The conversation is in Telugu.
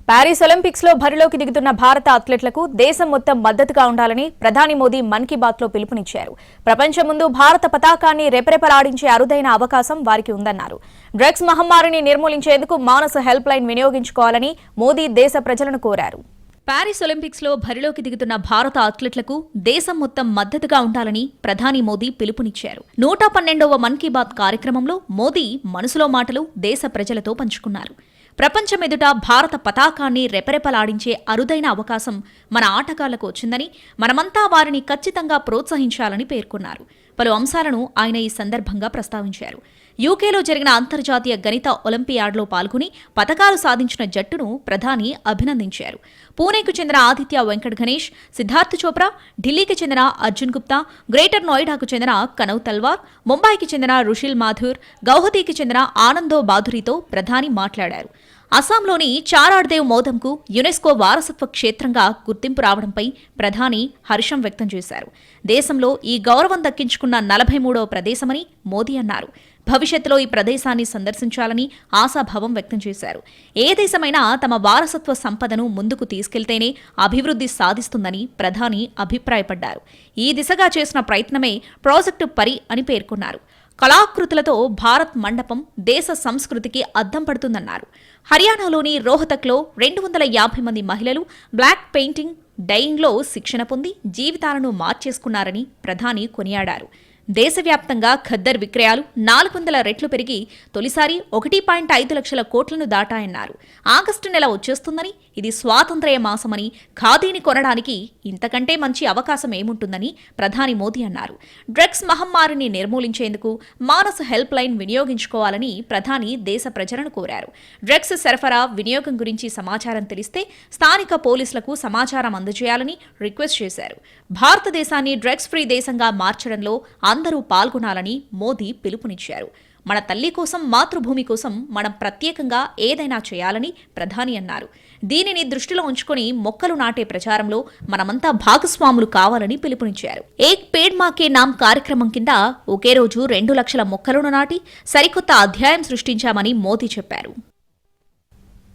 పారిస్ ఒలింపిక్స్ లో బరిలోకి దిగుతున్న భారత అథ్లెట్లకు దేశం మొత్తం మద్దతుగా ఉండాలని ప్రధాని మోదీ మన్ కీ బాత్ లో పిలుపునిచ్చారు. ప్రపంచం ముందు భారత పతాకాన్ని రెపరెపలాడించే అరుదైన అవకాశం వారికి ఉందన్నారు. డ్రగ్స్ మహమ్మారిని నిర్మూలించేందుకు మానస హెల్ప్ లైన్ వినియోగించుకోవాలని మోదీ దేశ ప్రజలను కోరారు. పారిస్ ఒలింపిక్స్ లో బరిలోకి దిగుతున్న భారత అథ్లెట్లకు దేశం మొత్తం మద్దతుగా ఉండాలని ప్రధాని మోదీ పిలుపునిచ్చారు. 112వ మన్ కీ బాత్ కార్యక్రమంలో మోదీ మనసులో మాటలు దేశ ప్రజలతో పంచుకున్నారు. ప్రపంచమెదుట భారత పతాకాన్ని రెపరెపలాడించే అరుదైన అవకాశం మన ఆటగాళ్లకు వచ్చిందని, మనమంతా వారిని ఖచ్చితంగా ప్రోత్సహించాలని పేర్కొన్నారు. పలు అంశాలను ఆయన ఈ సందర్భంగా ప్రస్తావించారు. యూకేలో జరిగిన అంతర్జాతీయ గణిత ఒలింపియాడ్లో పాల్గొని పతకాలు సాధించిన జట్టును ప్రధాని అభినందించారు. పూణేకు చెందిన ఆదిత్య వెంకట్ గణేష్, సిద్ధార్థ్ చోప్రా, ఢిల్లీకి చెందిన అర్జున్ గుప్తా, గ్రేటర్ నోయిడాకు చెందిన కనవ్ తల్వార్, ముంబైకి చెందిన రుషిల్ మాథూర్, గౌహతికి చెందిన ఆనందో బాధురితో ప్రధాని మాట్లాడారు. అస్సాంలోని చారాడ్దేవ్ మౌదంకు యునెస్కో వారసత్వ క్షేత్రంగా గుర్తింపు రావడంపై ప్రధాని హర్షం వ్యక్తం చేశారు. దేశంలో ఈ గౌరవం దక్కించుకున్న 43వ ప్రదేశమని మోదీ అన్నారు. భవిష్యత్తులో ఈ ప్రదేశాన్ని సందర్శించాలని ఆశాభావం వ్యక్తం చేశారు. ఏ దేశమైనా తమ వారసత్వ సంపదను ముందుకు తీసుకెళ్తేనే అభివృద్ధి సాధిస్తుందని ప్రధాని అభిప్రాయపడ్డారు. ఈ దిశగా చేసిన ప్రయత్నమే ప్రాజెక్టు పరి అని పేర్కొన్నారు. కళాకృతులతో భారత్ మండపం దేశ సంస్కృతికి అద్దం పడుతుందన్నారు. హర్యానాలోని రోహతక్లో 250 మంది మహిళలు బ్లాక్ పెయింటింగ్, డైయింగ్లో శిక్షణ పొంది జీవితాలను మార్చేసుకున్నారని ప్రధాని కొనియాడారు. దేశవ్యాప్తంగా ఖద్దర్ విక్రయాలు 400 రెట్లు పెరిగి తొలిసారి 1.5 లక్షల కోట్లను దాటాయన్నారు. ఆగస్టు నెల వచ్చేస్తుందని, ఇది స్వాతంత్ర్య మాసమని, ఖాదీని కొనడానికి ఇంతకంటే మంచి అవకాశం ఏముంటుందని ప్రధాని మోదీ అన్నారు. డ్రగ్స్ మహమ్మారిని నిర్మూలించేందుకు మానస హెల్ప్ లైన్ వినియోగించుకోవాలని ప్రధాని దేశ ప్రజలను కోరారు. డ్రగ్స్ సరఫరా, వినియోగం గురించి సమాచారం తెలిస్తే స్థానిక పోలీసులకు సమాచారం అందజేయాలని రిక్వెస్ట్ చేశారు. భారతదేశాన్ని డ్రగ్స్ ఫ్రీ దేశంగా మార్చడంలో అందరూ పాల్గొనాలని మోదీ పిలుపునిచ్చారు. మన తల్లి కోసం, మాతృభూమి కోసం మనం ప్రత్యేకంగా ఏదైనా చేయాలని ప్రధాని అన్నారు. దీనిని దృష్టిలో ఉంచుకుని మొక్కలు నాటే ప్రచారంలో మనమంతా భాగస్వాములు కావాలని పిలుపునిచ్చారు. ఏక్ పేడ్ మా కే నామ్ కార్యక్రమం కింద ఒకే రోజు 2 లక్షల మొక్కలను నాటి సరికొత్త అధ్యాయం సృష్టించామని మోదీ చెప్పారు.